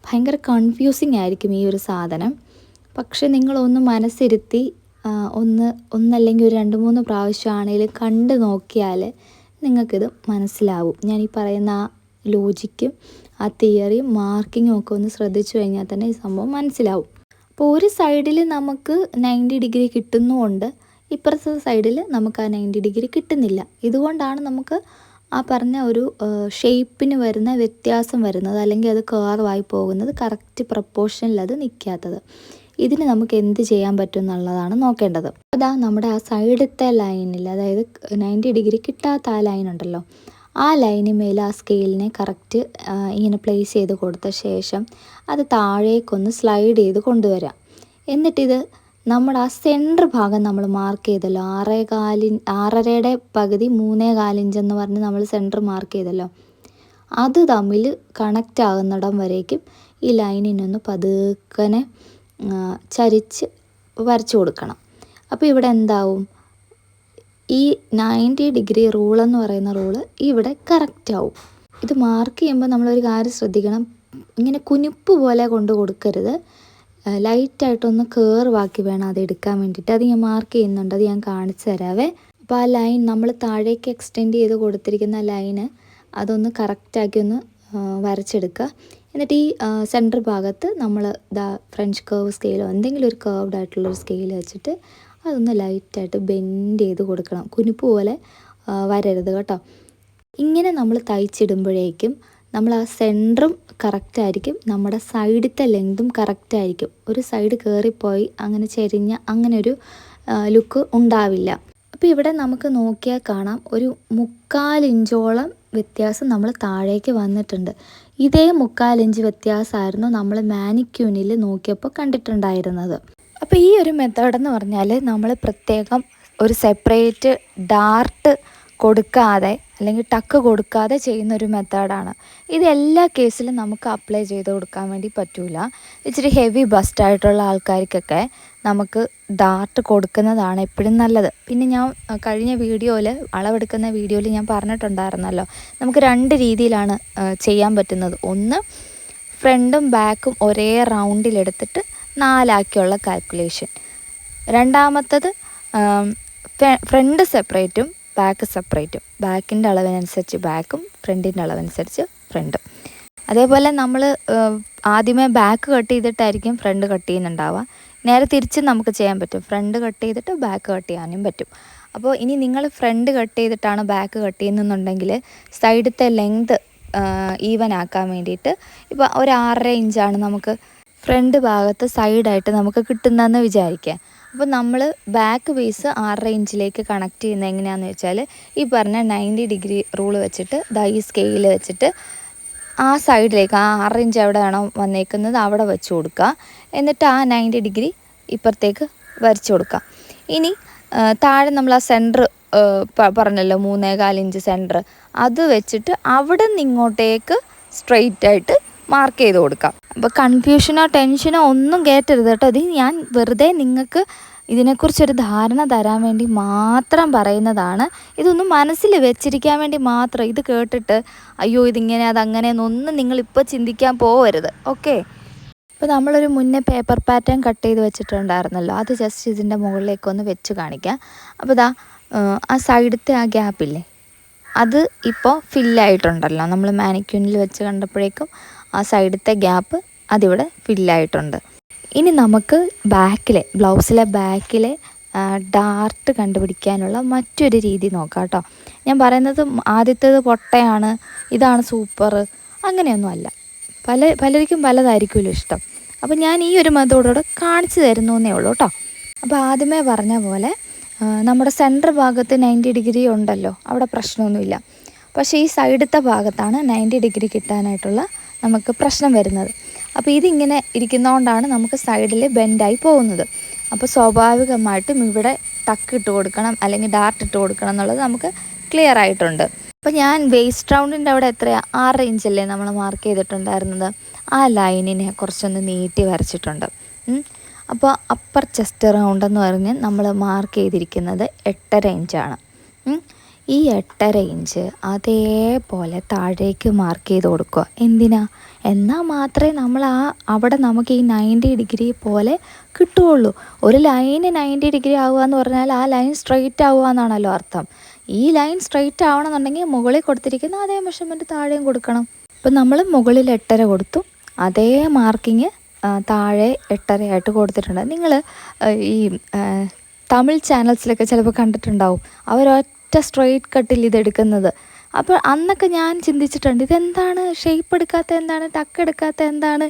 ഭയങ്കര കൺഫ്യൂസിങ് ആയിരിക്കും ഈ ഒരു സാധനം. പക്ഷെ നിങ്ങളൊന്ന് മനസ്സിരുത്തി ഒന്നല്ലെങ്കിൽ ഒരു 2-3 പ്രാവശ്യമാണെങ്കിലും കണ്ടു നോക്കിയാൽ നിങ്ങൾക്കിത് മനസ്സിലാവും. ഞാൻ ഈ പറയുന്ന ആ ലോജിക്കും ആ തിയറിയും മാർക്കിങ്ങും ഒക്കെ ഒന്ന് ശ്രദ്ധിച്ചു കഴിഞ്ഞാൽ തന്നെ ഈ സംഭവം മനസ്സിലാവും. അപ്പോൾ ഒരു സൈഡിൽ നമുക്ക് 90 ഡിഗ്രി കിട്ടുന്നുമുണ്ട്, ഇപ്പുറത്തെ സൈഡിൽ നമുക്ക് ആ 90 ഡിഗ്രി കിട്ടുന്നില്ല. ഇതുകൊണ്ടാണ് നമുക്ക് ആ പറഞ്ഞ ഒരു ഷേപ്പിന് വരുന്ന വ്യത്യാസം വരുന്നത്, അല്ലെങ്കിൽ അത് കർവായി പോകുന്നത്, കറക്റ്റ് പ്രപ്പോർഷനിൽ അത് നിൽക്കാത്തത്. ഇതിന് നമുക്ക് എന്ത് ചെയ്യാൻ പറ്റും എന്നുള്ളതാണ് നോക്കേണ്ടത്. അതാ നമ്മുടെ ആ സൈഡത്തെ ലൈനിൽ, അതായത് 90 ഡിഗ്രി കിട്ടാത്ത ആ ലൈൻ ഉണ്ടല്ലോ, ആ ലൈന് മേലെ ആ സ്കെയിലിനെ കറക്റ്റ് ഇങ്ങനെ പ്ലേസ് ചെയ്ത് കൊടുത്ത ശേഷം അത് താഴേക്കൊന്ന് സ്ലൈഡ് ചെയ്ത് കൊണ്ടുവരാം. എന്നിട്ടിത് നമ്മുടെ ആ സെൻറ്റർ ഭാഗം നമ്മൾ മാർക്ക് ചെയ്തല്ലോ, 6.25 പകുതി 3.25 ഇഞ്ചെന്ന് പറഞ്ഞ് നമ്മൾ സെൻറ്റർ മാർക്ക് ചെയ്തല്ലോ, അത് തമ്മിൽ കണക്റ്റ് ആകുന്നിടം വരേക്കും ഈ ലൈനിനൊന്ന് പതുക്കനെ ചരിച്ച് വരച്ചു കൊടുക്കണം. അപ്പോൾ ഇവിടെ എന്താവും, ഈ 90 ഡിഗ്രി റൂളെന്ന് പറയുന്ന റൂള് ഇവിടെ കറക്റ്റ് ആവും. ഇത് മാർക്ക് ചെയ്യുമ്പോൾ നമ്മളൊരു കാര്യം ശ്രദ്ധിക്കണം, ഇങ്ങനെ കുനിപ്പ് പോലെ കൊണ്ട് കൊടുക്കരുത്. ലൈറ്റായിട്ടൊന്ന് കേർവാക്കി വേണം അത് എടുക്കാൻ വേണ്ടിയിട്ട്. അത് ഞാൻ മാർക്ക് ചെയ്യുന്നുണ്ട്, അത് ഞാൻ കാണിച്ചു തരാവേ. അപ്പോൾ ആ ലൈൻ നമ്മൾ താഴേക്ക് എക്സ്റ്റെൻഡ് ചെയ്ത് കൊടുത്തിരിക്കുന്ന ലൈന് അതൊന്ന് കറക്റ്റാക്കി ഒന്ന് വരച്ചെടുക്കുക. എന്നിട്ട് ഈ സെൻറ്റർ ഭാഗത്ത് നമ്മൾ ഫ്രഞ്ച് കേർവ് സ്കെയിലോ എന്തെങ്കിലും ഒരു കേർവ്ഡ് ആയിട്ടുള്ളൊരു സ്കെയിൽ വെച്ചിട്ട് അതൊന്ന് ലൈറ്റായിട്ട് ബെൻഡ് ചെയ്ത് കൊടുക്കണം. കുനിപ്പ് പോലെ വരരുത് കേട്ടോ. ഇങ്ങനെ നമ്മൾ തയ്ച്ചിടുമ്പോഴേക്കും നമ്മൾ ആ സെൻറ്ററും കറക്റ്റായിരിക്കും, നമ്മുടെ സൈഡിലത്തെ ലെങ്തും കറക്റ്റായിരിക്കും. ഒരു സൈഡ് കയറിപ്പോയി അങ്ങനെ ചെരിഞ്ഞ അങ്ങനെ ഒരു ലുക്ക് ഉണ്ടാവില്ല. അപ്പോൾ ഇവിടെ നമുക്ക് നോക്കിയാൽ കാണാം, ഒരു 3/4 ഇഞ്ചോളം വ്യത്യാസം നമ്മൾ താഴേക്ക് വന്നിട്ടുണ്ട്. ഇതേ 3/4 ഇഞ്ച് വ്യത്യാസമായിരുന്നു നമ്മൾ മാനിക്യൂനിൽ നോക്കിയപ്പോൾ കണ്ടിട്ടുണ്ടായിരുന്നത്. അപ്പോൾ ഈ ഒരു മെത്തേഡ് എന്ന് പറഞ്ഞാൽ നമ്മൾ പ്രത്യേകം ഒരു സെപ്പറേറ്റ് ഡാർട്ട് കൊടുക്കാതെ അല്ലെങ്കിൽ ടക്ക് കൊടുക്കാതെ ചെയ്യുന്നൊരു മെത്തേഡാണ്. ഇത് എല്ലാ കേസിലും നമുക്ക് അപ്ലൈ ചെയ്ത് കൊടുക്കാൻ വേണ്ടി പറ്റില്ല. ഇച്ചിരി ഹെവി ബസ്റ്റായിട്ടുള്ള ആൾക്കാർക്കൊക്കെ നമുക്ക് ഡാർട്ട് കൊടുക്കുന്നതാണ് എപ്പോഴും നല്ലത്. പിന്നെ ഞാൻ കഴിഞ്ഞ വീഡിയോയിൽ, അളവെടുക്കുന്ന വീഡിയോയിൽ ഞാൻ പറഞ്ഞിട്ടുണ്ടായിരുന്നല്ലോ, നമുക്ക് 2 രീതിയിലാണ് ചെയ്യാൻ പറ്റുന്നത്. ഒന്ന്, ഫ്രണ്ടും ബാക്കും ഒരേ റൗണ്ടിലെടുത്തിട്ട് 4 ആക്കിയുള്ള കാൽക്കുലേഷൻ. രണ്ടാമത്തത് ഫ്രണ്ട് സെപ്പറേറ്റും ബാക്ക് സെപ്പറേറ്റും, ബാക്കിൻ്റെ അളവിനനുസരിച്ച് ബാക്കും ഫ്രണ്ടിൻ്റെ അളവനുസരിച്ച് ഫ്രണ്ടും. അതേപോലെ നമ്മൾ ആദ്യമേ ബാക്ക് കട്ട് ചെയ്തിട്ടായിരിക്കും ഫ്രണ്ട് കട്ട് ചെയ്യുന്നുണ്ടാവുക. നേരെ തിരിച്ച് നമുക്ക് ചെയ്യാൻ പറ്റും, ഫ്രണ്ട് കട്ട് ചെയ്തിട്ട് ബാക്ക് കട്ട് ചെയ്യാനും പറ്റും. അപ്പോൾ ഇനി നിങ്ങൾ ഫ്രണ്ട് കട്ട് ചെയ്തിട്ടാണ് ബാക്ക് കട്ട് ചെയ്യുന്നുണ്ടെങ്കിൽ സൈഡത്തെ ലെങ്ത് ഈവൻ ആക്കാൻ വേണ്ടിയിട്ട് ഇപ്പോൾ ഒരു 6.5 ഇഞ്ചാണ് നമുക്ക് ഫ്രണ്ട് ഭാഗത്ത് സൈഡായിട്ട് നമുക്ക് കിട്ടുന്നതെന്ന് വിചാരിക്കുക. അപ്പോൾ നമ്മൾ ബാക്ക് പീസ് 6.5 ഇഞ്ചിലേക്ക് കണക്ട് ചെയ്യുന്നത് എങ്ങനെയാണെന്ന് വെച്ചാൽ, ഈ പറഞ്ഞ 90 ഡിഗ്രി റൂൾ വെച്ചിട്ട് ഈ സ്കെയിൽ വെച്ചിട്ട് ആ സൈഡിലേക്ക്, ആ 6 ഇഞ്ച് എവിടെയാണോ വന്നേക്കുന്നത് അവിടെ വെച്ച് കൊടുക്കുക. എന്നിട്ട് ആ 90 ഡിഗ്രി ഇപ്പുറത്തേക്ക് വരച്ച് കൊടുക്കുക. ഇനി താഴെ നമ്മൾ ആ സെൻറ്റർ പറഞ്ഞല്ലോ 3.25 ഇഞ്ച് സെൻറ്റർ, അത് വെച്ചിട്ട് അവിടെ നിന്ന് ഇങ്ങോട്ടേക്ക് സ്ട്രെയിറ്റ് ആയിട്ട് മാർക്ക് ചെയ്ത് കൊടുക്കാം. അപ്പോൾ കൺഫ്യൂഷനോ ടെൻഷനോ ഒന്നും കയറ്റരുത് കേട്ടോ. ഇത് ഞാൻ വെറുതെ നിങ്ങൾക്ക് ഇതിനെക്കുറിച്ചൊരു ധാരണ തരാൻ വേണ്ടി മാത്രം പറയുന്നതാണ്. ഇതൊന്നും മനസ്സിൽ വെച്ചിരിക്കാൻ വേണ്ടി മാത്രം. ഇത് കേട്ടിട്ട് അയ്യോ ഇതിങ്ങനെ അതങ്ങനെയെന്നൊന്നും നിങ്ങളിപ്പോൾ ചിന്തിക്കാൻ പോവരുത്. ഓക്കെ. ഇപ്പോൾ നമ്മളൊരു മുന്നേ പേപ്പർ പാറ്റേൺ കട്ട് ചെയ്ത് വെച്ചിട്ടുണ്ടായിരുന്നല്ലോ, അത് ജസ്റ്റ് ഇതിൻ്റെ മുകളിലേക്കൊന്ന് വെച്ച് കാണിക്കാം. അപ്പോൾ ഇതാ ആ സൈഡത്തെ ആ ഗ്യാപ്പില്ലേ, അത് ഇപ്പോൾ ഫില്ലായിട്ടുണ്ടല്ലോ. നമ്മൾ മാനിക്യൂണിൽ വെച്ച് കണ്ടപ്പോഴേക്കും ആ സൈഡത്തെ ഗ്യാപ്പ് അതിവിടെ ഫില്ലായിട്ടുണ്ട്. ഇനി നമുക്ക് ബ്ലൗസിലെ ബാക്കിലെ ഡാർട്ട് കണ്ടുപിടിക്കാനുള്ള മറ്റൊരു രീതി നോക്കാം കേട്ടോ. ഞാൻ പറയുന്നത് ആദ്യത്തേത് പൊട്ടയാണ്, ഇതാണ് സൂപ്പർ, അങ്ങനെയൊന്നുമല്ല. പലർക്കും പലതായിരിക്കുമല്ലോ ഇഷ്ടം. അപ്പോൾ ഞാൻ ഈ ഒരു മെത്തേഡോട് കാണിച്ചു തരുന്നേ ഉള്ളൂ കേട്ടോ. അപ്പോൾ ആദ്യമേ പറഞ്ഞ പോലെ നമ്മുടെ സെൻറ്റർ ഭാഗത്ത് 90 ഡിഗ്രി ഉണ്ടല്ലോ, അവിടെ പ്രശ്നമൊന്നുമില്ല. പക്ഷേ ഈ സൈഡത്തെ ഭാഗത്താണ് 90 ഡിഗ്രി കിട്ടാനായിട്ടുള്ള നമുക്ക് പ്രശ്നം വരുന്നത്. അപ്പോൾ ഇതിങ്ങനെ ഇരിക്കുന്നതുകൊണ്ടാണ് നമുക്ക് സൈഡിൽ ബെൻഡായി പോകുന്നത്. അപ്പോൾ സ്വാഭാവികമായിട്ടും ഇവിടെ ടക്ക് ഇട്ട് കൊടുക്കണം അല്ലെങ്കിൽ ഡാർട്ട് ഇട്ട് കൊടുക്കണം എന്നുള്ളത് നമുക്ക് ക്ലിയർ ആയിട്ടുണ്ട്. അപ്പോൾ ഞാൻ വേസ്റ്റ് റൗണ്ടിൻ്റെ അവിടെ എത്രയാണ് 6 ഇഞ്ചല്ലേ നമ്മൾ മാർക്ക് ചെയ്തിട്ടുണ്ടായിരുന്നത്, ആ ലൈനിനെ കുറച്ചൊന്ന് നീട്ടി വരച്ചിട്ടുണ്ട്. അപ്പോൾ അപ്പർ ചെസ്റ്റ് റൗണ്ട് എന്ന് പറഞ്ഞ് നമ്മൾ മാർക്ക് ചെയ്തിരിക്കുന്നത് 8.5 ഇഞ്ചാണ്. ഈ 8.5 ഇഞ്ച് അതേപോലെ താഴേക്ക് മാർക്ക് ചെയ്ത് കൊടുക്കുക. എന്നാൽ മാത്രമേ നമ്മൾ അവിടെ നമുക്ക് ഈ 90 ഡിഗ്രി പോലെ കിട്ടുകയുള്ളൂ. ഒരു ലൈന് 90 ഡിഗ്രി ആവുക എന്ന് പറഞ്ഞാൽ ആ ലൈൻ സ്ട്രെയിറ്റ് ആവുക എന്നാണല്ലോ അർത്ഥം. ഈ ലൈൻ സ്ട്രെയിറ്റ് ആവണമെന്നുണ്ടെങ്കിൽ മുകളിൽ കൊടുത്തിരിക്കുന്ന അതേ മെഷർമെൻറ്റ് താഴെയും കൊടുക്കണം. ഇപ്പം നമ്മൾ മുകളിൽ 8.5 കൊടുത്തു, അതേ മാർക്കിങ് താഴെ 8.5 ആയിട്ട് കൊടുത്തിട്ടുണ്ട്. നിങ്ങൾ ഈ തമിഴ് ചാനൽസിലൊക്കെ ചിലപ്പോൾ കണ്ടിട്ടുണ്ടാവും, അവരൊറ്റ സ്ട്രെയിറ്റ് കട്ടിൽ ഇതെടുക്കുന്നത്. അപ്പോൾ അന്നൊക്കെ ഞാൻ ചിന്തിച്ചിട്ടുണ്ട്, ഇതെന്താണ് ഷേപ്പ് എടുക്കാത്ത, എന്താണ് ടക്ക് എടുക്കാത്ത, എന്താണ്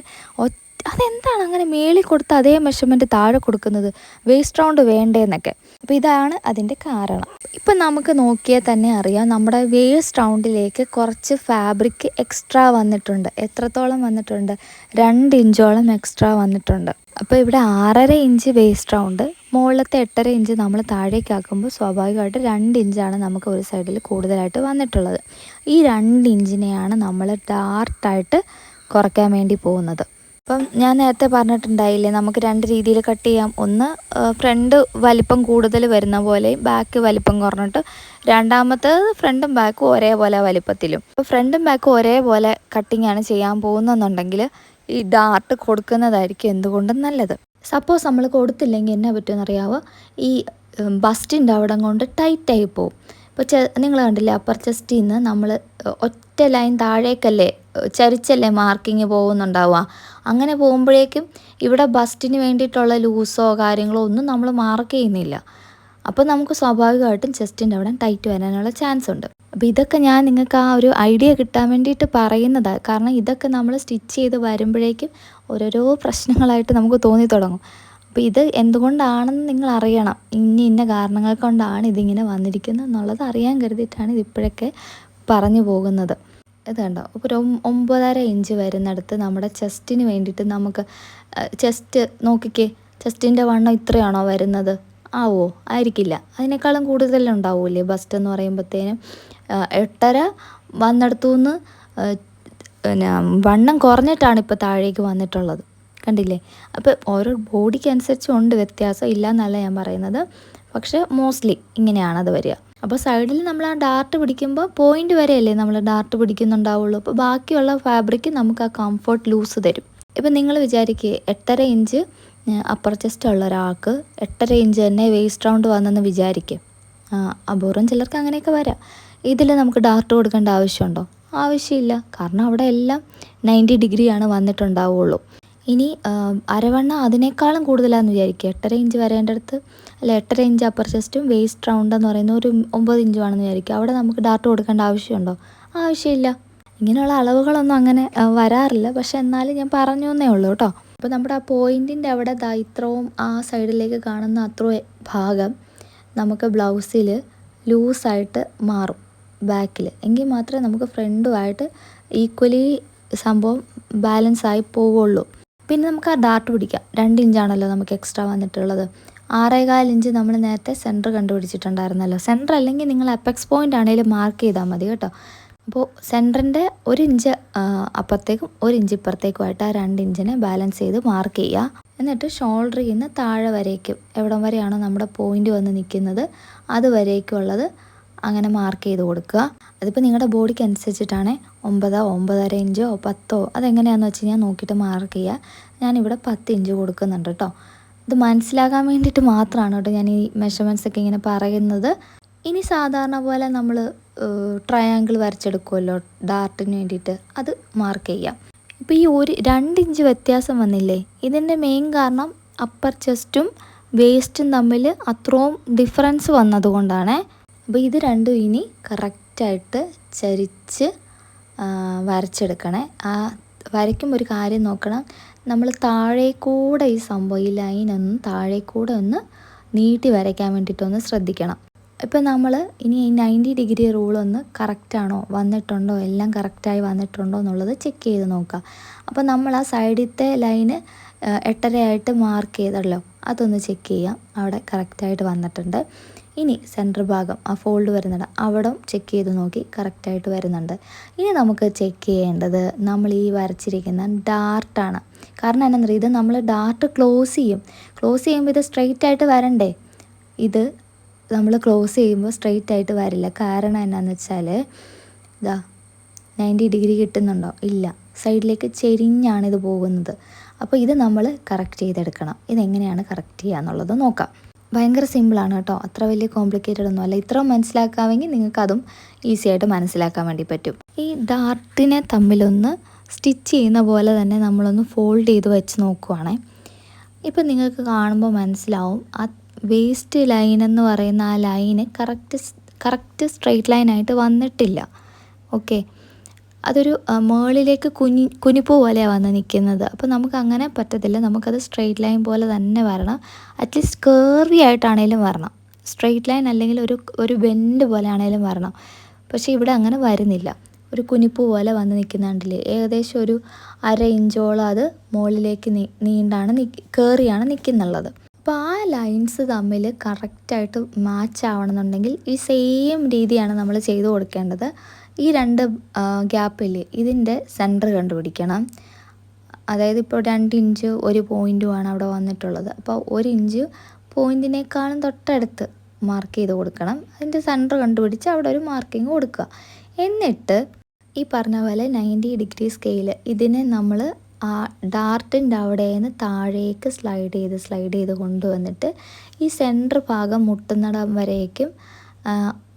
അതെന്താണ് അങ്ങനെ മേളിൽ കൊടുത്ത് അതേ മെഷർമെൻറ്റ് താഴെ കൊടുക്കുന്നത്, വേസ്റ്റ് റൗണ്ട് വേണ്ടേന്നൊക്കെ. അപ്പോൾ ഇതാണ് അതിൻ്റെ കാരണം. ഇപ്പം നമുക്ക് നോക്കിയാൽ തന്നെ അറിയാം, നമ്മുടെ വേസ്റ്റ് റൗണ്ടിലേക്ക് കുറച്ച് ഫാബ്രിക് എക്സ്ട്രാ വന്നിട്ടുണ്ട്. എത്രത്തോളം വന്നിട്ടുണ്ട്? 2 ഇഞ്ചോളം എക്സ്ട്രാ വന്നിട്ടുണ്ട്. അപ്പോൾ ഇവിടെ 6.5 ഇഞ്ച് വേസ്റ്റ് റൗണ്ട്, മുകളിലത്തെ 8.5 ഇഞ്ച് നമ്മൾ താഴേക്കാക്കുമ്പോൾ സ്വാഭാവികമായിട്ട് 2 ഇഞ്ചാണ് നമുക്ക് ഒരു സൈഡിൽ കൂടുതലായിട്ട് വന്നിട്ടുള്ളത്. ഈ 2 ഇഞ്ചിനെയാണ് നമ്മൾ ഡാർട്ടായിട്ട് കുറയ്ക്കാൻ വേണ്ടി പോകുന്നത്. അപ്പം ഞാൻ നേരത്തെ പറഞ്ഞിട്ടുണ്ടായില്ലേ, നമുക്ക് 2 രീതിയിൽ കട്ട് ചെയ്യാം. ഒന്ന് ഫ്രണ്ട് വലിപ്പം കൂടുതൽ വരുന്ന പോലെയും ബാക്ക് വലിപ്പം കുറഞ്ഞിട്ട്, രണ്ടാമത്തേത് ഫ്രണ്ടും ബാക്കും ഒരേപോലെ വലിപ്പത്തിലും. അപ്പോൾ ഫ്രണ്ടും ബാക്കും ഒരേപോലെ കട്ടിങ്ങാണ് ചെയ്യാൻ പോകുന്നതെന്നുണ്ടെങ്കിൽ ഈ ഡാർട്ട് കൊടുക്കുന്നതായിരിക്കും എന്തുകൊണ്ടും നല്ലത്. സപ്പോസ് നമ്മൾ കൊടുത്തില്ലെങ്കിൽ എന്നാ പറ്റുമെന്നറിയാവോ, ഈ ബസ്റ്റിൻ്റെ അവിടം കൊണ്ട് ടൈറ്റായി പോവും. ഇപ്പോൾ നിങ്ങൾ കണ്ടില്ലേ, അപ്പർ ചെസ്റ്റിൽ നിന്ന് നമ്മൾ ഒറ്റ ലൈൻ താഴേക്കല്ലേ ചരിച്ചല്ലേ മാർക്കിങ് പോകുന്നുണ്ടാവുക. അങ്ങനെ പോകുമ്പോഴേക്കും ഇവിടെ ബസ്റ്റിന് വേണ്ടിയിട്ടുള്ള ലൂസോ കാര്യങ്ങളോ ഒന്നും നമ്മൾ മാർക്ക് ചെയ്യുന്നില്ല. അപ്പോൾ നമുക്ക് സ്വാഭാവികമായിട്ടും ചെസ്റ്റിൻ്റെ അവിടെ ടൈറ്റ് വരാനുള്ള ചാൻസ് ഉണ്ട്. അപ്പോൾ ഇതൊക്കെ ഞാൻ നിങ്ങൾക്ക് ആ ഒരു ഐഡിയ കിട്ടാൻ വേണ്ടിയിട്ട് പറയുന്നതാണ്. കാരണം ഇതൊക്കെ നമ്മൾ സ്റ്റിച്ച് ചെയ്ത് വരുമ്പോഴേക്കും ഓരോരോ പ്രശ്നങ്ങളായിട്ട് നമുക്ക് തോന്നി തുടങ്ങും. അപ്പോൾ ഇത് എന്തുകൊണ്ടാണെന്ന് നിങ്ങൾ അറിയണം. ഇന്ന കാരണങ്ങൾ കൊണ്ടാണ് ഇതിങ്ങനെ വന്നിരിക്കുന്നത് എന്നുള്ളത് അറിയാൻ കരുതിയിട്ടാണ് ഇതിപ്പോഴൊക്കെ പറഞ്ഞു പോകുന്നത്. ഇത് കണ്ടോ, ഒരു 9.5 ഇഞ്ച് വരുന്നിടത്ത് നമ്മുടെ ചെസ്റ്റിന് വേണ്ടിയിട്ട് നമുക്ക് ചെസ്റ്റ് നോക്കിക്കേ, ചെസ്റ്റിൻ്റെ വണ്ണം ഇത്രയാണോ വരുന്നത്? ആവോ? ആയിരിക്കില്ല, അതിനേക്കാളും കൂടുതലുണ്ടാവില്ലേ ബസ്റ്റ് എന്ന് പറയുമ്പോഴത്തേനും. 8.5 വന്നിടത്തുനിന്ന് പിന്നെ വണ്ണം കുറഞ്ഞിട്ടാണ് ഇപ്പോൾ താഴേക്ക് വന്നിട്ടുള്ളത്, കണ്ടില്ലേ? അപ്പോൾ ഓരോ ബോഡിക്ക് അനുസരിച്ചും ഉണ്ട് വ്യത്യാസം, ഇല്ല എന്നല്ല ഞാൻ പറയുന്നത്. പക്ഷേ മോസ്റ്റ്ലി ഇങ്ങനെയാണത് വരിക. അപ്പോൾ സൈഡിൽ നമ്മൾ ആ ഡാർട്ട് പിടിക്കുമ്പോൾ പോയിൻ്റ് വരെയല്ലേ നമ്മൾ ഡാർട്ട് പിടിക്കുന്നുണ്ടാവുള്ളൂ. അപ്പോൾ ബാക്കിയുള്ള ഫാബ്രിക് നമുക്ക് ആ കംഫർട്ട് ലൂസ് തരും. ഇപ്പം നിങ്ങൾ വിചാരിക്കുക, 8.5 ഇഞ്ച് അപ്പർ ചെസ്റ്റ് ഉള്ള ഒരാൾക്ക് 8.5 ഇഞ്ച് തന്നെ വേസ്റ്റ് റൗണ്ട് വന്നെന്ന് വിചാരിക്കും. അപൂർവം ചിലർക്ക് അങ്ങനെയൊക്കെ വരാം. ഇതിൽ നമുക്ക് ഡാർട്ട് കൊടുക്കേണ്ട ആവശ്യമുണ്ടോ? ആവശ്യമില്ല. കാരണം അവിടെ എല്ലാം 90 ഡിഗ്രിയാണ് വന്നിട്ടുണ്ടാവുള്ളൂ. ഇനി അരവണ്ണം അതിനേക്കാളും കൂടുതലാണെന്ന് വിചാരിക്കുക, 8.5 ഇഞ്ച് വരേണ്ടടുത്ത്, അല്ല 8.5 ഇഞ്ച് അപ്പർ ചെസ്റ്റും വേസ്റ്റ് റൗണ്ട് എന്ന് പറയുന്ന ഒരു 9 ഇഞ്ചുമാണെന്ന് വിചാരിക്കുക. അവിടെ നമുക്ക് ഡാർട്ട് കൊടുക്കേണ്ട ആവശ്യമുണ്ടോ? ആവശ്യമില്ല. ഇങ്ങനെയുള്ള അളവുകളൊന്നും അങ്ങനെ വരാറില്ല. പക്ഷെ എന്നാലും ഞാൻ പറഞ്ഞു എന്നേ ഉള്ളൂ കേട്ടോ. അപ്പോൾ നമ്മുടെ ആ പോയിൻറ്റിൻ്റെ അവിടെ ഇത്രയും ആ സൈഡിലേക്ക് കാണുന്ന അത്രയും ഭാഗം നമുക്ക് ബ്ലൗസിൽ ലൂസായിട്ട് മാറും ബാക്കിൽ. എങ്കിൽ മാത്രമേ നമുക്ക് ഫ്രണ്ടുമായിട്ട് ഈക്വലി സംഭവം ബാലൻസ് ആയി പോവുള്ളൂ. പിന്നെ നമുക്ക് ആ ഡാർട്ട് പിടിക്കാം. 2 ഇഞ്ചാണല്ലോ നമുക്ക് എക്സ്ട്രാ വന്നിട്ടുള്ളത്. 6.25 ഇഞ്ച് നമ്മൾ നേരത്തെ സെൻറ്റർ കണ്ടുപിടിച്ചിട്ടുണ്ടായിരുന്നല്ലോ. സെൻറ്റർ അല്ലെങ്കിൽ നിങ്ങൾ അപ്പെക്സ് പോയിൻ്റ് ആണെങ്കിലും മാർക്ക് ചെയ്താൽ മതി കേട്ടോ. അപ്പോൾ സെൻറ്ററിൻ്റെ 1 ഇഞ്ച് അപ്പുറത്തേക്കും 1 ഇഞ്ച് ഇപ്പുറത്തേക്കുമായിട്ട് ആ 2 ഇഞ്ചിനെ ബാലൻസ് ചെയ്ത് മാർക്ക് ചെയ്യുക. എന്നിട്ട് ഷോൾഡറിൽ നിന്ന് താഴെ വരേക്കും എവിടം വരെയാണോ നമ്മുടെ പോയിൻ്റ് വന്ന് നിൽക്കുന്നത് അതുവരേക്കുള്ളത് അങ്ങനെ മാർക്ക് ചെയ്ത് കൊടുക്കുക. അതിപ്പോൾ നിങ്ങളുടെ ബോഡിക്ക് അനുസരിച്ചിട്ടാണ് 9, 9.5 ഇഞ്ചോ 10 അതെങ്ങനെയാണെന്ന് വെച്ച് കഴിഞ്ഞാൽ നോക്കിയിട്ട് മാർക്ക് ചെയ്യുക. ഞാനിവിടെ 10 ഇഞ്ച് കൊടുക്കുന്നുണ്ട് കേട്ടോ. ഇത് മനസ്സിലാകാൻ വേണ്ടിയിട്ട് മാത്രമാണ് കേട്ടോ ഞാൻ ഈ മെഷർമെൻറ്റ്സ് ഒക്കെ ഇങ്ങനെ പറയുന്നത്. ഇനി സാധാരണ പോലെ നമ്മൾ ട്രയാങ്കിൾ വരച്ചെടുക്കുമല്ലോ ഡാർട്ടിന് വേണ്ടിയിട്ട്, അത് മാർക്ക് ചെയ്യാം. ഇപ്പോൾ ഈ 2 ഇഞ്ച് വ്യത്യാസം വന്നില്ലേ, ഇതിൻ്റെ മെയിൻ കാരണം അപ്പർ ചെസ്റ്റും വേസ്റ്റും തമ്മിൽ അത്രയും ഡിഫറൻസ് വന്നതുകൊണ്ടാണ്. അപ്പോൾ ഇത് രണ്ടും ഇനി കറക്റ്റായിട്ട് ചരിച്ച് വരച്ചെടുക്കണേ. വരയ്ക്കുമ്പോൾ ഒരു കാര്യം നോക്കണം, നമ്മൾ താഴേക്കൂടെ ഈ സംഭവം ഈ ലൈനൊന്നും താഴേക്കൂടെ ഒന്ന് നീട്ടി വരയ്ക്കാൻ വേണ്ടിയിട്ടൊന്ന് ശ്രദ്ധിക്കണം. ഇപ്പം നമ്മൾ ഇനി ഈ 90 ഡിഗ്രി റൂളൊന്ന് കറക്റ്റാണോ വന്നിട്ടുണ്ടോ, എല്ലാം കറക്റ്റായി വന്നിട്ടുണ്ടോ എന്നുള്ളത് ചെക്ക് ചെയ്ത് നോക്കുക. അപ്പോൾ നമ്മൾ ആ സൈഡിലത്തെ ലൈന് 8.5 മാർക്ക് ചെയ്തല്ലോ, അതൊന്ന് ചെക്ക് ചെയ്യാം, അവിടെ കറക്റ്റായിട്ട് വന്നിട്ടുണ്ട്. ഇനി സെൻറ്റർ ഭാഗം ആ ഫോൾഡ് വരുന്നുണ്ട്, അവിടെ ചെക്ക് ചെയ്ത് നോക്കി കറക്റ്റായിട്ട് വരുന്നുണ്ട്. ഇനി നമുക്ക് ചെക്ക് ചെയ്യേണ്ടത് നമ്മൾ ഈ വരച്ചിരിക്കുന്ന ഡാർട്ടാണ്. കാരണം എന്നാണെന്ന് അറിയാം, ഇത് നമ്മൾ ഡാർട്ട് ക്ലോസ് ചെയ്യുമ്പോൾ ഇത് സ്ട്രെയിറ്റ് ആയിട്ട് വരണ്ടേ. ഇത് നമ്മൾ ക്ലോസ് ചെയ്യുമ്പോൾ സ്ട്രെയിറ്റ് ആയിട്ട് വരില്ല. കാരണം എന്നാന്ന് വെച്ചാൽ ഇതാ 90 ഡിഗ്രി കിട്ടുന്നുണ്ടോ, ഇല്ല, സൈഡിലേക്ക് ചെരിഞ്ഞാണ് ഇത് പോകുന്നത്. അപ്പോൾ ഇത് നമ്മൾ കറക്റ്റ് ചെയ്തെടുക്കണം. ഇതെങ്ങനെയാണ് കറക്റ്റ് ചെയ്യുക എന്നുള്ളത് നോക്കാം. ഭയങ്കര സിമ്പിളാണ് കേട്ടോ, അത്ര വലിയ കോംപ്ലിക്കേറ്റഡ് ഒന്നുമല്ല. ഇത്ര മനസ്സിലാക്കാമെങ്കിൽ നിങ്ങൾക്കതും ഈസി ആയിട്ട് മനസ്സിലാക്കാൻ വേണ്ടി പറ്റും. ഈ ഡാർട്ടിനെ തമ്മിലൊന്ന് സ്റ്റിച്ച് ചെയ്യുന്ന പോലെ തന്നെ നമ്മളൊന്ന് ഫോൾഡ് ചെയ്ത് വെച്ച് നോക്കുവാണേ. ഇപ്പം നിങ്ങൾക്ക് കാണുമ്പോൾ മനസ്സിലാവും ആ വേസ്റ്റ് ലൈൻ എന്ന് പറയുന്ന ആ ലൈന് കറക്റ്റ് സ്ട്രെയിറ്റ് ലൈനായിട്ട് വന്നിട്ടില്ല. ഓക്കെ, അതൊരു മുകളിലേക്ക് കുനിപ്പ് പോലെയാണ് വന്ന് നിൽക്കുന്നത്. അപ്പോൾ നമുക്ക് അങ്ങനെ പറ്റത്തില്ല, നമുക്കത് സ്ട്രെയിറ്റ് ലൈൻ പോലെ തന്നെ വരണം. അറ്റ്ലീസ്റ്റ് കേർവി ആയിട്ടാണേലും വരണം, സ്ട്രെയിറ്റ് ലൈൻ അല്ലെങ്കിൽ ഒരു ബെൻഡ് പോലെ ആണേലും വരണം. പക്ഷേ ഇവിടെ അങ്ങനെ വരുന്നില്ല, ഒരു കുനിപ്പ് പോലെ വന്ന് നിൽക്കുന്നുണ്ടല്ലേ, ഏകദേശം ഒരു 1/2 ഇഞ്ചോളം അത് മുകളിലേക്ക് നീണ്ടാണ് കയറിയാണ് നിൽക്കുന്നുള്ളത്. അപ്പോൾ ആ ലൈൻസ് തമ്മിൽ കറക്റ്റായിട്ട് മാച്ച് ആവണമെന്നുണ്ടെങ്കിൽ ഈ സെയിം രീതിയാണ് നമ്മൾ ചെയ്ത് കൊടുക്കേണ്ടത്. ഈ 2 ഗ്യാപ്പില്ലേ, ഇതിൻ്റെ സെൻറ്റർ കണ്ടുപിടിക്കണം. അതായത് ഇപ്പോൾ 2 ഇഞ്ച് 1 പോയിൻറ്റുമാണ് അവിടെ വന്നിട്ടുള്ളത്. അപ്പോൾ 1 ഇഞ്ച് പോയിൻറ്റിനേക്കാളും തൊട്ടടുത്ത് മാർക്ക് ചെയ്ത് കൊടുക്കണം. അതിൻ്റെ സെൻറ്റർ കണ്ടുപിടിച്ച് അവിടെ ഒരു മാർക്കിങ് കൊടുക്കുക. എന്നിട്ട് ഈ പറഞ്ഞ പോലെ 90 ഡിഗ്രി സ്കെയിൽ ഇതിനെ നമ്മൾ ആ ഡാർട്ടിൻ്റെ അവിടെ നിന്ന് താഴേക്ക് സ്ലൈഡ് ചെയ്ത് കൊണ്ടുവന്നിട്ട് ഈ സെൻറ്റർ ഭാഗം മുട്ടുന്നിടം വരേക്കും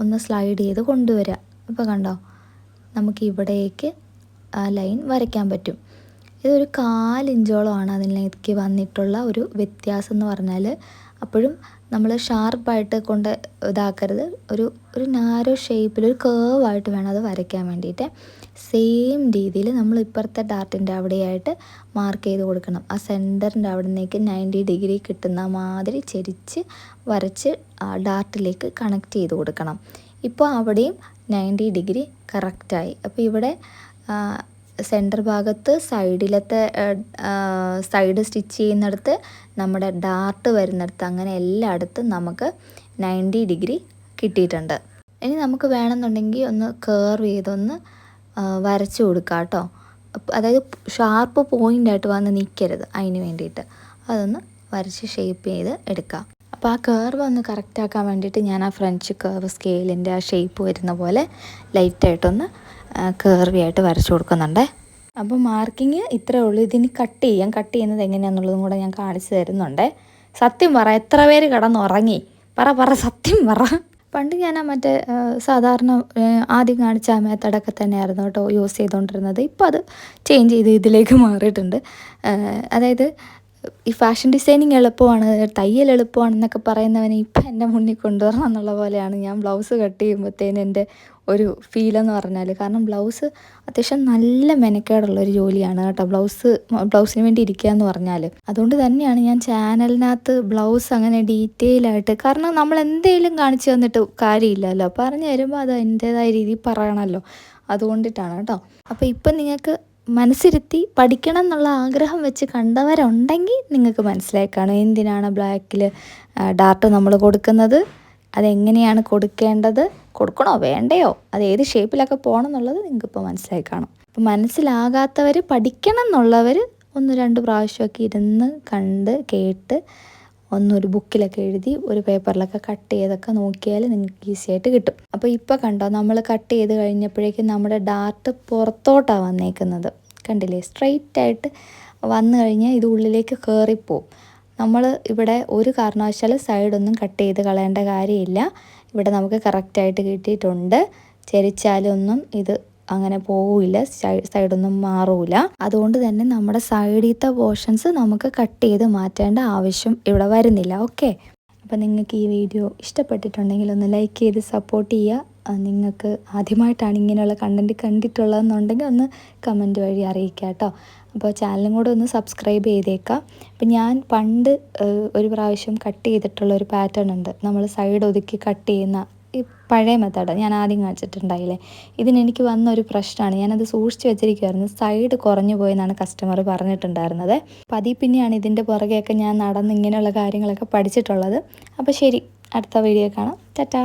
ഒന്ന് സ്ലൈഡ് ചെയ്ത് കൊണ്ടുവരിക. ഇപ്പോൾ കണ്ടോ, നമുക്ക് ഇവിടേക്ക് ആ ലൈൻ വരയ്ക്കാൻ പറ്റും. ഇതൊരു 4 ഇഞ്ചോളമാണ് അതിലേക്ക് വന്നിട്ടുള്ള ഒരു വ്യത്യാസം എന്ന് പറഞ്ഞാൽ. അപ്പോഴും നമ്മൾ ഷാർപ്പായിട്ട് കൊണ്ട് ഇതാക്കരുത്, ഒരു നാരോ ഷേപ്പിൽ ഒരു കേവായിട്ട് വേണം അത് വരയ്ക്കാൻ വേണ്ടിയിട്ട്. സെയിം രീതിയിൽ നമ്മൾ ഇപ്പുറത്തെ ഡാർട്ടിൻ്റെ അവിടെയായിട്ട് മാർക്ക് ചെയ്ത് കൊടുക്കണം. ആ സെൻറ്ററിൻ്റെ അവിടെ നിന്നേക്ക് 90 ഡിഗ്രി കിട്ടുന്ന മാതിരി ചെരിച്ച് വരച്ച് ഡാർട്ടിലേക്ക് കണക്ട് ചെയ്ത് കൊടുക്കണം. ഇപ്പോൾ അവിടെയും 90 ഡിഗ്രി കറക്റ്റായി. അപ്പോൾ ഇവിടെ സെൻറ്റർ ഭാഗത്ത് സൈഡിലത്തെ സൈഡ് സ്റ്റിച്ച് ചെയ്യുന്നിടത്ത് നമ്മുടെ ഡാർട്ട് വരുന്നിടത്ത് അങ്ങനെ എല്ലായിടത്തും നമുക്ക് 90 ഡിഗ്രി കിട്ടിയിട്ടുണ്ട്. ഇനി നമുക്ക് വേണമെന്നുണ്ടെങ്കിൽ ഒന്ന് കർവ് ചെയ്തൊന്ന് വരച്ച് കൊടുക്കാം കേട്ടോ. അതായത് ഷാർപ്പ് പോയിൻ്റായിട്ട് വന്ന് നിൽക്കരുത്, അതിന് വേണ്ടിയിട്ട് അതൊന്ന് വരച്ച് ഷേപ്പ് ചെയ്ത് എടുക്കാം. അപ്പോൾ ആ കർവ് ഒന്ന് കറക്റ്റാക്കാൻ വേണ്ടിയിട്ട് ഞാൻ ആ ഫ്രഞ്ച് കർവ് സ്കെയിലിൻ്റെ ആ ഷേപ്പ് വരുന്ന പോലെ ലൈറ്റായിട്ടൊന്ന് കർവി ആയിട്ട് വരച്ച് കൊടുക്കുന്നുണ്ട്. അപ്പോൾ മാർക്കിങ് ഇത്രയേ ഉള്ളൂ. ഇതിന് കട്ട് ചെയ്യുന്നത് എങ്ങനെയാണെന്നുള്ളതും കൂടെ ഞാൻ കാണിച്ചു തരുന്നുണ്ട്. സത്യം പറ, എത്ര പേര് കിടന്നുറങ്ങി? പറ സത്യം പറ. പണ്ട് ഞാൻ മറ്റേ സാധാരണ ആദ്യം കാണിച്ച ആ മെത്തഡൊക്കെ തന്നെയായിരുന്നു കേട്ടോ യൂസ് ചെയ്തുകൊണ്ടിരുന്നത്. ഇപ്പോൾ അത് ചേഞ്ച് ചെയ്ത് ഇതിലേക്ക് മാറിയിട്ടുണ്ട്. അതായത് ഈ ഫാഷൻ ഡിസൈനിങ് എളുപ്പമാണ്, തയ്യൽ എളുപ്പമാണെന്നൊക്കെ പറയുന്നവനെ ഇപ്പം എൻ്റെ മുന്നിൽ കൊണ്ടുവരണം എന്നുള്ള പോലെയാണ് ഞാൻ ബ്ലൗസ് കട്ട് ചെയ്യുമ്പോഴത്തേന് എൻ്റെ ഒരു ഫീലെന്ന് പറഞ്ഞാൽ. കാരണം ബ്ലൗസ് അത്യാവശ്യം നല്ല മെനക്കേടുള്ളൊരു ജോലിയാണ് കേട്ടോ, ബ്ലൗസിന് വേണ്ടി ഇരിക്കുക എന്ന് പറഞ്ഞാൽ. അതുകൊണ്ട് തന്നെയാണ് ഞാൻ ചാനലിനകത്ത് ബ്ലൗസ് അങ്ങനെ ഡീറ്റെയിൽ ആയിട്ട്, കാരണം നമ്മൾ എന്തെങ്കിലും കാണിച്ചു തന്നിട്ട് കാര്യമില്ലല്ലോ, പറഞ്ഞു തരുമ്പോൾ അത് അതിൻ്റേതായ രീതിയിൽ പറയണമല്ലോ, അതുകൊണ്ടിട്ടാണ് കേട്ടോ. അപ്പോൾ ഇപ്പം നിങ്ങൾക്ക് മനസ്സിരുത്തി പഠിക്കണം എന്നുള്ള ആഗ്രഹം വെച്ച് കണ്ടവരുണ്ടെങ്കിൽ നിങ്ങൾക്ക് മനസ്സിലായി കാണും എന്തിനാണ് ബ്ലാക്കിൽ ഡാർട്ട് നമ്മൾ കൊടുക്കുന്നത്, അതെങ്ങനെയാണ് കൊടുക്കേണ്ടത്, കൊടുക്കണോ വേണ്ടയോ, അത് ഏത് ഷേപ്പിലൊക്കെ പോകണം എന്നുള്ളത് നിങ്ങൾക്കിപ്പോൾ മനസ്സിലായി കാണും. അപ്പോൾ മനസ്സിലാകാത്തവർ, പഠിക്കണം എന്നുള്ളവർ 1-2 പ്രാവശ്യമൊക്കെ ഇരുന്ന് കണ്ട് കേട്ട് ഒന്നൊരു ബുക്കിലൊക്കെ എഴുതി ഒരു പേപ്പറിലൊക്കെ കട്ട് ചെയ്തൊക്കെ നോക്കിയാൽ നിങ്ങൾക്ക് ഈസി ആയിട്ട് കിട്ടും. അപ്പോൾ ഇപ്പോൾ കണ്ടോ, നമ്മൾ കട്ട് ചെയ്ത് കഴിഞ്ഞപ്പോഴേക്കും നമ്മുടെ ഡാർട്ട് പുറത്തോട്ടാണ് വന്നേക്കുന്നത്. കണ്ടില്ലേ, സ്ട്രെയിറ്റ് ആയിട്ട് വന്നു കഴിഞ്ഞാൽ ഇത് ഉള്ളിലേക്ക് കയറിപ്പോവും. നമ്മൾ ഇവിടെ ഒരു കാരണവശാലും സൈഡൊന്നും കട്ട് ചെയ്ത് കളയേണ്ട കാര്യമില്ല. ഇവിടെ നമുക്ക് കറക്റ്റായിട്ട് കിട്ടിയിട്ടുണ്ട്. ചരിച്ചാലൊന്നും ഇത് അങ്ങനെ പോവില്ല, സൈഡൊന്നും മാറൂല. അതുകൊണ്ട് തന്നെ നമ്മുടെ സൈഡിലത്തെ പോർഷൻസ് നമുക്ക് കട്ട് ചെയ്ത് മാറ്റേണ്ട ആവശ്യം ഇവിടെ വരുന്നില്ല. ഓക്കെ, അപ്പോൾ നിങ്ങൾക്ക് ഈ വീഡിയോ ഇഷ്ടപ്പെട്ടിട്ടുണ്ടെങ്കിൽ ഒന്ന് ലൈക്ക് ചെയ്ത് സപ്പോർട്ട് ചെയ്യുക. നിങ്ങൾക്ക് ആദ്യമായിട്ടാണ് ഇങ്ങനെയുള്ള കണ്ടൻറ്റ് കണ്ടിട്ടുള്ളതെന്നുണ്ടെങ്കിൽ ഒന്ന് കമൻറ്റ് വഴി അറിയിക്കുക കേട്ടോ. അപ്പോൾ ചാനലും കൂടെ ഒന്ന് സബ്സ്ക്രൈബ് ചെയ്തേക്കാം. അപ്പോൾ ഞാൻ പണ്ട് ഒരു പ്രാവശ്യം കട്ട് ചെയ്തിട്ടുള്ളൊരു പാറ്റേൺ ഉണ്ട്, നമ്മൾ സൈഡ് ഒതുക്കി കട്ട് ചെയ്യുന്ന ഈ പഴയ മെത്തേഡ് ഞാൻ ആദ്യം കാണിച്ചിട്ടുണ്ടായില്ലേ. ഇതിനെനിക്ക് വന്ന ഒരു പ്രശ്നമാണ്, ഞാനത് സൂക്ഷിച്ച് വെച്ചിരിക്കുമായിരുന്നു. സൈഡ് കുറഞ്ഞു പോയെന്നാണ് കസ്റ്റമർ പറഞ്ഞിട്ടുണ്ടായിരുന്നത്. അപ്പോൾ അതിൽ പിന്നെയാണ് ഇതിൻ്റെ പുറകെയൊക്കെ ഞാൻ നടന്ന് ഇങ്ങനെയുള്ള കാര്യങ്ങളൊക്കെ പഠിച്ചിട്ടുള്ളത്. അപ്പോൾ ശരി, അടുത്ത വീഡിയോ കാണാം. ടാറ്റാ.